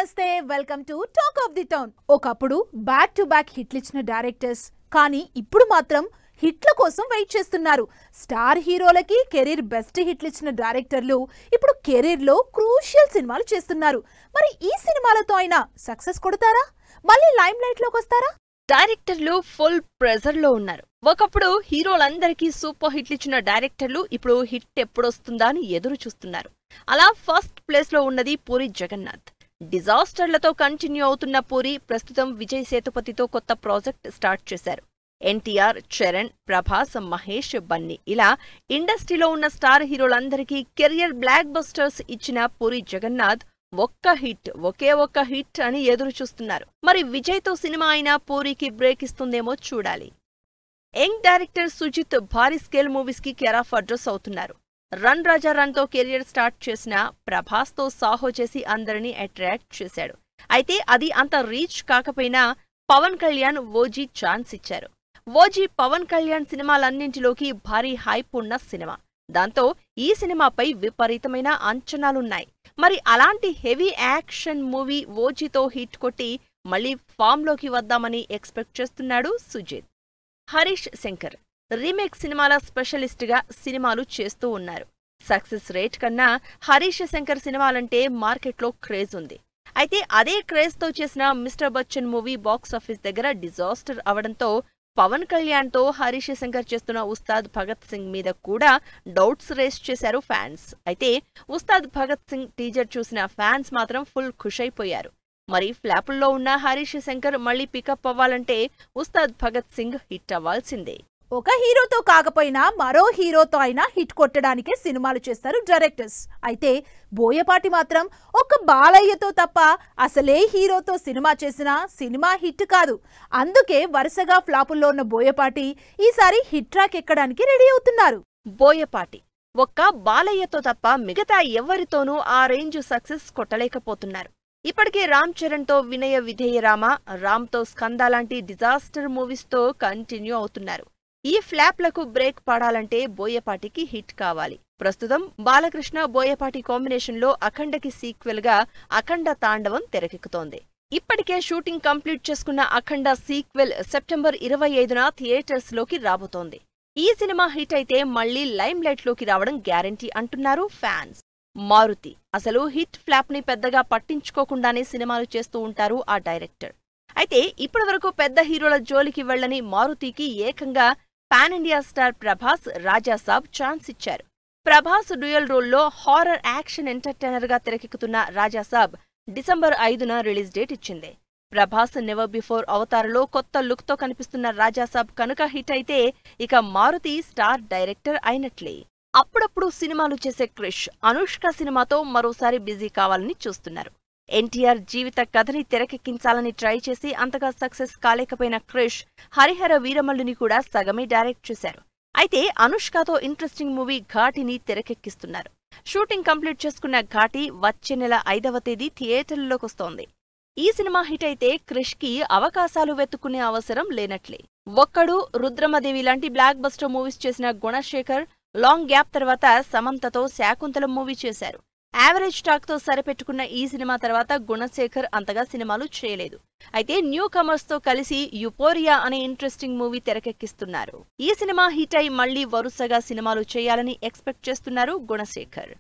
నమస్తే welcome to talk of the town. ఒకప్పుడు back to back హిట్లు ఇచ్చిన డైరెక్టర్స్ కానీ ఇప్పుడు మాత్రం హిట్ల కోసం వెయిట్ చేస్తున్నారు. స్టార్ హీరోలకి కెరీర్ బెస్ట్ హిట్లు ఇచ్చిన డైరెక్టర్లు ఇప్పుడు కెరీర్ లో క్రూషియల్ సినిమాలు చేస్తున్నారు. మరి ఈ సినిమాలతో అయినా సక్సెస్ కొడతారా, మళ్ళీ లైమ్ లైట్ లోకి వస్తారా? డైరెక్టర్లు ఫుల్ ప్రెజర్ లో ఉన్నారు. ఒకప్పుడు హీరోలందరికీ సూపర్ హిట్లు ఇచ్చిన డైరెక్టర్లు ఇప్పుడు హిట్ ఎప్పుడొస్తుందా అని ఎదురు చూస్తున్నారు. అలా ఫస్ట్ ప్లేస్ లో ఉన్నది పూరి జగన్నాథ్. డిజాస్టర్లతో కంటిన్యూ అవుతున్న పూరి ప్రస్తుతం విజయ్ సేతుపతితో కొత్త ప్రాజెక్ట్ స్టార్ట్ చేశారు. ఎన్టీఆర్, చరణ్, ప్రభాస్, మహేష్, బన్నీ ఇలా ఇండస్ట్రీలో ఉన్న స్టార్ హీరోలందరికీ కెరియర్ బ్లాక్ బస్టర్స్ ఇచ్చిన పూరి జగన్నాథ్ ఒకే ఒక్క హిట్ అని ఎదురు చూస్తున్నారు. మరి విజయ్ తో సినిమా అయినా పూరికి బ్రేక్ ఇస్తుందేమో చూడాలి. యంగ్ డైరెక్టర్ సుజిత్ భారీ స్కేల్ మూవీస్ కి కేర్ ఆఫ్ అడ్రస్ అవుతున్నారు. రన్ రాజా రన్ తో కెరియర్ స్టార్ట్ చేసిన ప్రభాస్ తో సాహో చేసి అందరినీ అట్రాక్ట్ చేశాడు. అయితే అది అంత రీచ్ కాకపోయినా పవన్ కళ్యాణ్ ఓజీ ఛాన్స్ ఇచ్చారు. ఓజీ పవన్ కళ్యాణ్ సినిమాలన్నింటిలోకి భారీ హైప్ ఉన్న సినిమా. దాంతో ఈ సినిమాపై విపరీతమైన అంచనాలున్నాయి. మరి అలాంటి హెవీ యాక్షన్ మూవీ ఓజీతో హిట్ కొట్టి మళ్లీ ఫామ్ లోకి వద్దామని ఎక్స్పెక్ట్ చేస్తున్నాడు సుజిత్. హరీష్ శంకర్ రీమేక్ సినిమాల స్పెషలిస్ట్ గా సినిమాలు చేస్తూ ఉన్నారు. సక్సెస్ రేట్ కన్నా హరీష్ శంకర్ సినిమాలంటే మార్కెట్లో క్రేజ్ ఉంది. అయితే అదే క్రేజ్ తో చేసిన మిస్టర్ బచ్చన్ మూవీ బాక్సాఫీస్ దగ్గర డిజాస్టర్ అవడంతో పవన్ కళ్యాణ్ తో హరీష్ శంకర్ చేస్తున్న ఉస్తాద్ భగత్ సింగ్ మీద కూడా డౌట్స్ రేస్ చేశారు ఫ్యాన్స్. అయితే ఉస్తాద్ భగత్ సింగ్ టీజర్ చూసిన ఫ్యాన్స్ మాత్రం ఫుల్ ఖుషైపోయారు. మరి ఫ్లాపుల్లో ఉన్న హరీష్ శంకర్ మళ్లీ పికప్ అవ్వాలంటే ఉస్తాద్ భగత్ సింగ్ హిట్ అవ్వాల్సిందే. ఒక హీరోతో కాకపోయినా మరో హీరోతో అయినా హిట్ కొట్టడానికే సినిమాలు చేస్తారు డైరెక్టర్స్. అయితే బోయపాటి మాత్రం ఒక బాలయ్యతో తప్ప అసలే హీరోతో సినిమా చేసినా సినిమా హిట్ కాదు. అందుకే వరుసగా ఫ్లాపుల్లో ఉన్న బోయపాటి ఈసారి హిట్ ట్రాక్ ఎక్కడానికి రెడీ అవుతున్నారు. బోయపాటి ఒక్క బాలయ్యతో తప్ప మిగతా ఎవరితోనూ ఆ రేంజ్ సక్సెస్ కొట్టలేకపోతున్నారు. ఇప్పటికే రామ్ చరణ్ తో వినయ విధేయరామ, రామ్ తో స్కంద లాంటి డిజాస్టర్ మూవీస్ తో కంటిన్యూ అవుతున్నారు. ఈ ఫ్లాప్లకు బ్రేక్ పడాలంటే బోయపాటికి హిట్ కావాలి. ప్రస్తుతం బాలకృష్ణ బోయపాటి కాంబినేషన్ లో అఖండకి సీక్వెల్ గా అఖండ తాండవం తెరకెక్కుతోంది. ఇప్పటికే షూటింగ్ కంప్లీట్ చేసుకున్న అఖండ సీక్వెల్ సెప్టెంబర్ 25న థియేటర్స్ లోకి రాబోతోంది. ఈ సినిమా హిట్ అయితే మళ్లీ లైమ్ లైట్ లోకి రావడం గ్యారంటీ అంటున్నారు ఫ్యాన్స్. మారుతి అసలు హిట్ ఫ్లాప్ ని పెద్దగా పట్టించుకోకుండానే సినిమాలు చేస్తూ ఉంటారు ఆ డైరెక్టర్. అయితే ఇప్పటివరకు పెద్ద హీరోల జోలికి వెళ్లని మారుతికి ఏకంగా pan India star Prabhas Rajasaab chance ఇచ్చారు. ప్రభాస్ డ్యూయల్ రోల్లో హారర్ యాక్షన్ ఎంటర్టైనర్ గా తెరకెక్కుతున్న రాజాసాబ్ డిసెంబర్ 5న రిలీజ్ డేట్ ఇచ్చింది. ప్రభాస్ నెవర్ బిఫోర్ అవతారలో కొత్త లుక్ తో కనిపిస్తున్న రాజాసాబ్ కనుక హిట్ అయితే ఇక మారుతి స్టార్ డైరెక్టర్ అయినట్లే. అప్పుడప్పుడు సినిమాలు చేసే క్రిష్ అనుష్క సినిమాతో మరోసారి బిజీ కావాలని చూస్తున్నారు. ఎన్టీఆర్ జీవిత కథని తెరకెక్కించాలని ట్రై చేసి అంతగా సక్సెస్ కాలేకపోయిన క్రిష్ హరిహర వీరమల్లుని కూడా సగమే డైరెక్ట్ చేశారు. అయితే అనుష్కతో ఇంట్రెస్టింగ్ మూవీ ఘాటిని తెరకెక్కిస్తున్నారు. షూటింగ్ కంప్లీట్ చేసుకున్న ఘాటి వచ్చే నెల 5వ తేదీ థియేటర్లలోకొస్తోంది. ఈ సినిమా హిట్ అయితే క్రిష్ కి అవకాశాలు వెతుక్కునే అవసరం లేనట్లే. ఒక్కడు, రుద్రమదేవి లాంటి బ్లాక్ బస్టర్ మూవీస్ చేసిన గుణశేఖర్ లాంగ్ గ్యాప్ తర్వాత సమంతతో శాకుంతలం మూవీ చేశారు. యావరేజ్ టాక్ తో సరిపెట్టుకున్న ఈ సినిమా తర్వాత గుణశేఖర్ అంతగా సినిమాలు చేయలేదు. అయితే న్యూ కమర్స్ తో కలిసి యుపోరియా అనే ఇంట్రెస్టింగ్ మూవీ తెరకెక్కిస్తున్నారు. ఈ సినిమా హిట్ అయి మళ్లీ వరుసగా సినిమాలు చేయాలని ఎక్స్పెక్ట్ చేస్తున్నారు గుణశేఖర్.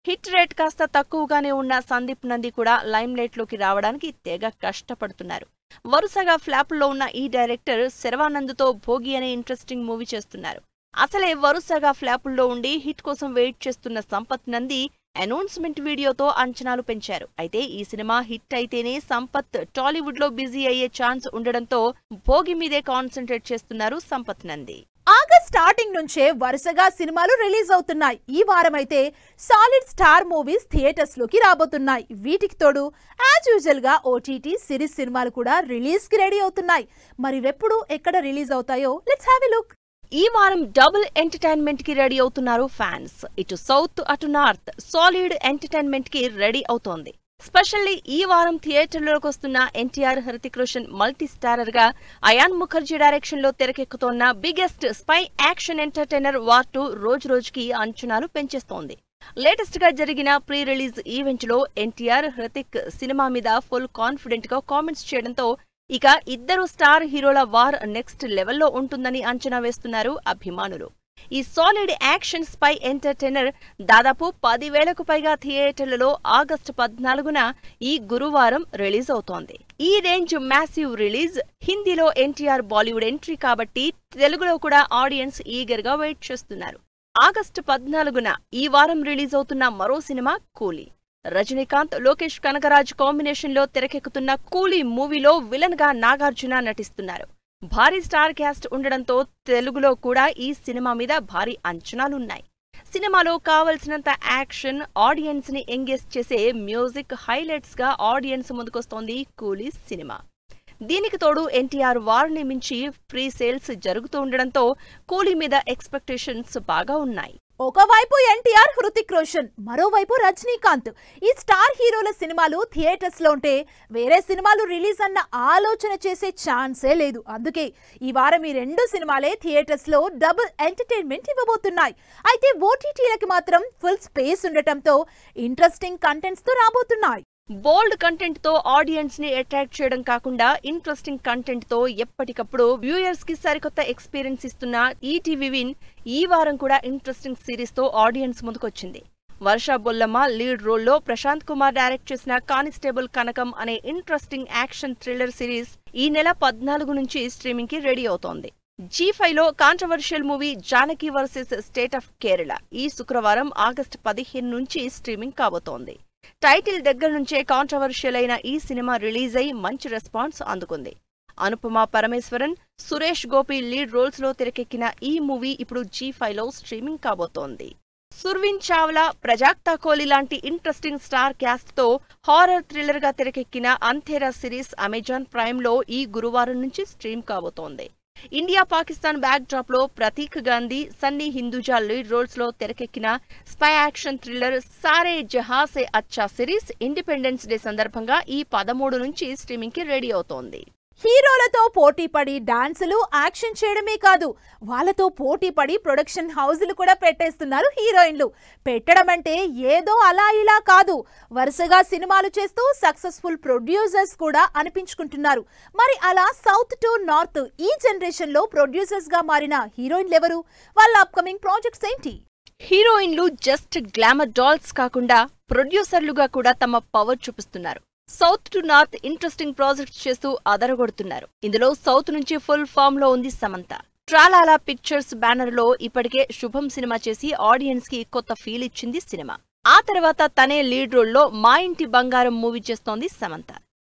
హిట్ రేట్ కాస్త తక్కువగానే ఉన్న సందీప్ నంది కూడా లైమ్ లైట్ లోకి రావడానికి తెగ కష్టపడుతున్నారు. వరుసగా ఫ్లాపుల్లో ఉన్న ఈ డైరెక్టర్ శర్వానంద్తో భోగి అనే ఇంట్రెస్టింగ్ మూవీ చేస్తున్నారు. అసలే వరుసగా ఫ్లాపుల్లో ఉండి హిట్ కోసం వెయిట్ చేస్తున్న సంపత్ నంది అనౌన్స్మెంట్ వీడియోతో అంచనాలు పెంచారు. అయితే ఈ సినిమా హిట్ అయితేనే సంపత్ టాలీవుడ్ లో బిజీ అయ్యే ఛాన్స్ ఉండడంతో భోగి మీదే కాన్సంట్రేట్ చేస్తున్నారు సంపత్ నంది. ఆగస్ట్ స్టార్టింగ్ నుంచే వరుసగా సినిమాలు రిలీజ్ అవుతున్నాయి. ఈ వారం అయితే సాలిడ్ స్టార్ మూవీస్ థియేటర్స్ లోకి రాబోతున్నాయి. వీటికి తోడు యాజ్ యూజువల్ గా ఓటీటీ సిరీస్ సినిమాలు కూడా రిలీజ్ కి రెడీ అవుతున్నాయి. మరి ఎప్పుడు ఎక్కడ రిలీజ్ అవుతాయో లెట్స్ హావ్ ఎ లుక్. ఈ వారం డబుల్ ఎంటర్టైన్మెంట్ కి రెడీ అవుతున్నారు ఫ్యాన్స్. ఇటు సౌత్ అటు నార్త్ సాలిడ్ ఎంటర్టైన్మెంట్ కి రెడీ అవుతోంది. స్పెషల్లీ ఈ వారం థియేటర్లోకి వస్తున్న ఎన్టీఆర్, హృతిక్ రోషన్ మల్టీ స్టారర్ గా అయాన్ ముఖర్జీ డైరెక్షన్ లో తెరకెక్కుతోన్న biggest spy action entertainer war 2 రోజురోజుకి అంచనాలు పెంచేస్తోంది. లేటెస్ట్ గా జరిగిన ప్రీ రిలీజ్ ఈవెంట్ లో ఎన్టీఆర్, హృతిక్ సినిమా మీద ఫుల్ కాన్ఫిడెంట్ గా కామెంట్స్ చేయడంతో ఇక ఇద్దరు స్టార్ హీరోల వార్ నెక్స్ట్ లెవెల్లో ఉంటుందని అంచనా వేస్తున్నారు అభిమానులు. ఈ సాలిడ్ యాక్షన్ స్పై ఎంటర్టైనర్ దాదాపు 10,000కు పైగా థియేటర్లలో ఆగస్టు 14న ఈ గురువారం రిలీజ్ అవుతోంది. ఈ రేంజ్ మ్యాసివ్ రిలీజ్ హిందీలో ఎన్టీఆర్ బాలీవుడ్ ఎంట్రీ కాబట్టి తెలుగులో కూడా ఆడియన్స్ ఈగర్ గా వెయిట్ చేస్తున్నారు. ఆగస్టు 14న ఈ వారం రిలీజ్ అవుతున్న మరో సినిమా కూలీ. రజనీకాంత్, లోకేష్ కనగరాజ్ కాంబినేషన్ లో తెరకెక్కుతున్న కూలీ మూవీలో విలన్ గా నాగార్జున నటిస్తున్నారు. భారీ స్టార్ క్యాస్ట్ ఉండడంతో తెలుగులో కూడా ఈ సినిమా మీద భారీ అంచనాలున్నాయి. సినిమాలో కావలసినంత యాక్షన్, ఆడియన్స్ ని ఎంగేజ్ చేసే మ్యూజిక్ హైలైట్స్ గా ఆడియన్స్ ముందుకొస్తోంది కూలీ సినిమా. దీనికి తోడు ఎన్టీఆర్ వార్ని మించి ప్రీ సేల్స్ జరుగుతూ ఉండడంతో కూలీ మీద ఎక్స్పెక్టేషన్స్ బాగా ఉన్నాయి. ఒకవైపు ఎన్టీఆర్, హృతిక్ రోషన్, మరోవైపు రజనీకాంత్. ఈ స్టార్ హీరోల సినిమాలు థియేటర్స్ లో ఉంటే వేరే సినిమాలు రిలీజ్ అన్న ఆలోచన చేసే ఛాన్సే లేదు. అందుకే ఈ వారం ఈ రెండు సినిమాలే థియేటర్స్ లో డబుల్ ఎంటర్టైన్మెంట్ ఇవ్వబోతున్నాయి. అయితే ఓటీటీలకి మాత్రం ఫుల్ స్పేస్ ఉండటంతో ఇంట్రెస్టింగ్ కంటెంట్స్ తో రాబోతున్నాయి. బోల్డ్ కంటెంట్ తో ఆడియన్స్ ని అట్రాక్ట్ చేయడం కాకుండా ఇంట్రెస్టింగ్ కంటెంట్ తో ఎప్పటికప్పుడు వ్యూయర్స్ కి సరికొత్త ఎక్స్పీరియన్స్ ఇస్తున్న ఈటీవీ విన్ ఈ వారం కూడా ఇంట్రెస్టింగ్ సిరీస్ తో ఆడియన్స్ ముందుకొచ్చింది. వర్ష బొల్లమ్మ లీడ్ రోల్లో ప్రశాంత్ కుమార్ డైరెక్ట్ చేసిన కానిస్టేబుల్ కనకం అనే ఇంట్రెస్టింగ్ యాక్షన్ థ్రిల్లర్ సిరీస్ ఈ నెల 14 నుంచి స్ట్రీమింగ్ కి రెడీ అవుతోంది. G5లో controversial movie Janaki versus state of Kerala ఈ శుక్రవారం ఆగస్టు 15 నుంచి స్ట్రీమింగ్ కాబోతోంది. టైటిల్ దగ్గర నుంచే కాంట్రవర్షియల్ అయిన ఈ సినిమా రిలీజ్ అయి మంచి రెస్పాన్స్ అందుకుంది. అనుపమ పరమేశ్వరన్, సురేష్ గోపి లీడ్ రోల్స్ లో తెరకెక్కిన ఈ మూవీ ఇప్పుడు G5లో స్ట్రీమింగ్ కాబోతోంది. సుర్వీన్ చావ్లా, ప్రజాక్తా కోహ్లీ లాంటి ఇంట్రెస్టింగ్ స్టార్ క్యాస్ట్ తో హారర్ థ్రిల్లర్ గా తెరకెక్కిన అంథేరా సిరీస్ అమెజాన్ ప్రైమ్ లో ఈ గురువారం నుంచి స్ట్రీమ్ కాబోతోంది. ఇండియా పాకిస్తాన్ బ్యాక్ డ్రాప్ లో ప్రతీక్ గాంధీ, సన్నీ హిందూజా లీడ్ రోల్స్ లో తెరకెక్కిన స్పై యాక్షన్ థ్రిల్లర్ సారే జహా సే అచ్చా సిరీస్ ఇండిపెండెన్స్ డే సందర్భంగా ఈ 13 నుంచి స్ట్రీమింగ్ కి రెడీ అవుతోంది. హీరోలతో పోటీ పడి డాన్సులు, యాక్షన్ చేయడమే కాదు, వాళ్ళతో పోటీ పడి ప్రొడక్షన్ హౌజులు కూడా పెట్టేస్తున్నారు హీరోయిన్లు. పెట్టడం అంటే ఏదో అలా ఇలా కాదు, వరుసగా సినిమాలు చేస్తూ సక్సెస్ఫుల్ ప్రొడ్యూసర్స్ కూడా అనిపించుకుంటున్నారు. మరి అలా సౌత్ టు నార్త్ ఈ జనరేషన్ లో ప్రొడ్యూసర్స్ గా మారిన హీరోయిన్లు ఎవరు? వాళ్ళ అప్కమింగ్ ప్రాజెక్ట్స్ ఏంటి? హీరోయిన్లు జస్ట్ గ్లామర్ డాల్స్ కాకుండా ప్రొడ్యూసర్లుగా కూడా తమ పవర్ చూపిస్తున్నారు. South to north interesting projects చేస్తూ అదరగొడుతున్నారు. ఇందులో సౌత్ నుంచి ఫుల్ ఫామ్ లో ఉంది సమంత. ట్రాలాలా పిక్చర్స్ బ్యానర్ లో ఇప్పటికే శుభం సినిమా చేసి ఆడియన్స్ కి కొత్త ఫీల్ ఇచ్చింది సినిమా. ఆ తర్వాత తనే లీడ్ రోల్ లో మా ఇంటి బంగారం మూవీ చేస్తోంది సమంత.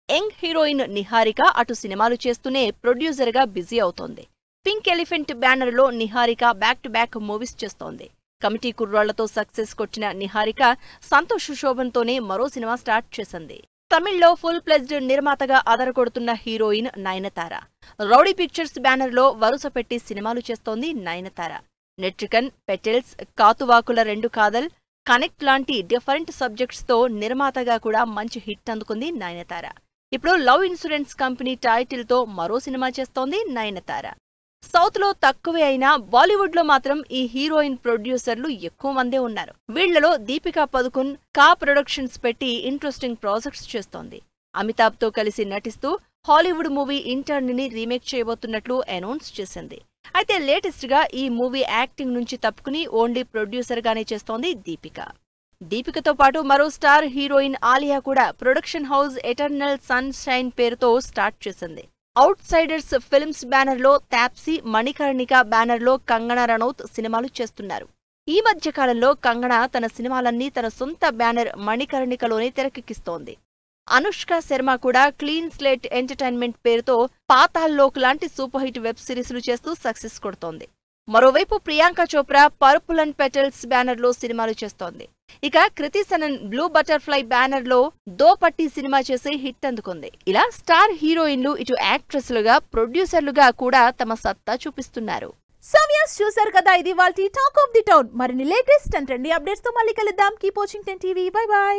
యంగ్ హీరోయిన్ నిహారిక అటు సినిమాలు చేస్తూనే ప్రొడ్యూసర్ గా బిజీ అవుతోంది. పింక్ ఎలిఫెంట్ బ్యానర్ లో Niharika back to back movies చేస్తోంది. కమిటీ కుర్రాళ్లతో సక్సెస్ కొట్టిన నిహారిక సంతోష్ శోభన్తోనే మరో సినిమా స్టార్ట్ చేసింది. తమిళ్లో ఫుల్ ప్లెజ్డ్ నిర్మాతగా అదరగొడుతున్న heroine Nayanthara. Rowdy pictures banner లో వరుస పెట్టి సినిమాలు చేస్తోంది నయనతార. నెట్రికన్, పెటెల్స్, కాతువాకుల 2 కాదల్, కనెక్ట్ లాంటి డిఫరెంట్ సబ్జెక్ట్స్ తో నిర్మాతగా కూడా మంచి హిట్ అందుకుంది నయనతార. ఇప్పుడు లవ్ ఇన్సూరెన్స్ కంపెనీ టైటిల్ తో మరో సినిమా చేస్తోంది నయనతార. సౌత్ లో తక్కువే అయినా బాలీవుడ్ లో మాత్రం ఈ హీరోయిన్ ప్రొడ్యూసర్లు ఎక్కువ మందే ఉన్నారు. వీళ్లలో దీపికా పదుకున్ కా ప్రొడక్షన్స్ పెట్టి ఇంట్రెస్టింగ్ ప్రాజెక్ట్స్ చేస్తోంది. అమితాబ్ తో కలిసి నటిస్తూ హాలీవుడ్ మూవీ ఇంటర్న్ ని రీమేక్ చేయబోతున్నట్లు అనౌన్స్ చేసింది. అయితే లేటెస్ట్ గా ఈ మూవీ యాక్టింగ్ నుంచి తప్పుకుని ఓన్లీ ప్రొడ్యూసర్ గానే చేస్తోంది దీపిక. దీపికతో పాటు మరో స్టార్ హీరోయిన్ ఆలియా కూడా production house Eternal Sunshine పేరుతో స్టార్ట్ చేసింది. అవుట్ సైడర్స్ ఫిల్మ్స్ బ్యానర్ లో తాప్సీ, మణికర్ణిక బ్యానర్ లో కంగనా రనౌత్ సినిమాలు చేస్తున్నారు. ఈ మధ్య కాలంలో కంగనా తన సినిమాలన్నీ తన సొంత బ్యానర్ మణికర్ణికలోనే తెరకెక్కిస్తోంది. అనుష్క శర్మ కూడా క్లీన్ స్లేట్ ఎంటర్టైన్మెంట్ పేరుతో పాతాల్లోక్ లాంటి సూపర్ హిట్ వెబ్ సిరీస్లు చేస్తూ సక్సెస్ కొడుతోంది. మరోవైపు Priyanka Chopra purple and petals banner లో సినిమాలు చేస్తోంది. ఇక Kriti Sanon blue butterfly banner లో దో పట్టి సినిమా చేసి హిట్ అందుకుంది. ఇలా స్టార్ హీరోయిన్లు ఇటు యాక్ట్రెస్లుగా, ప్రొడ్యూసర్లుగా కూడా తమ సత్తా చూపిస్తున్నారు. సవ్యాస్ చూసారు కదా, ఇది వాల్టి టాక్ ఆఫ్ ది టౌన్. మరిన్ని లేటెస్ట్ అండ్ ట్రెండీ అప్డేట్స్ తో మళ్ళీ కలుద్దాం. Keep watching 10 TV. By by.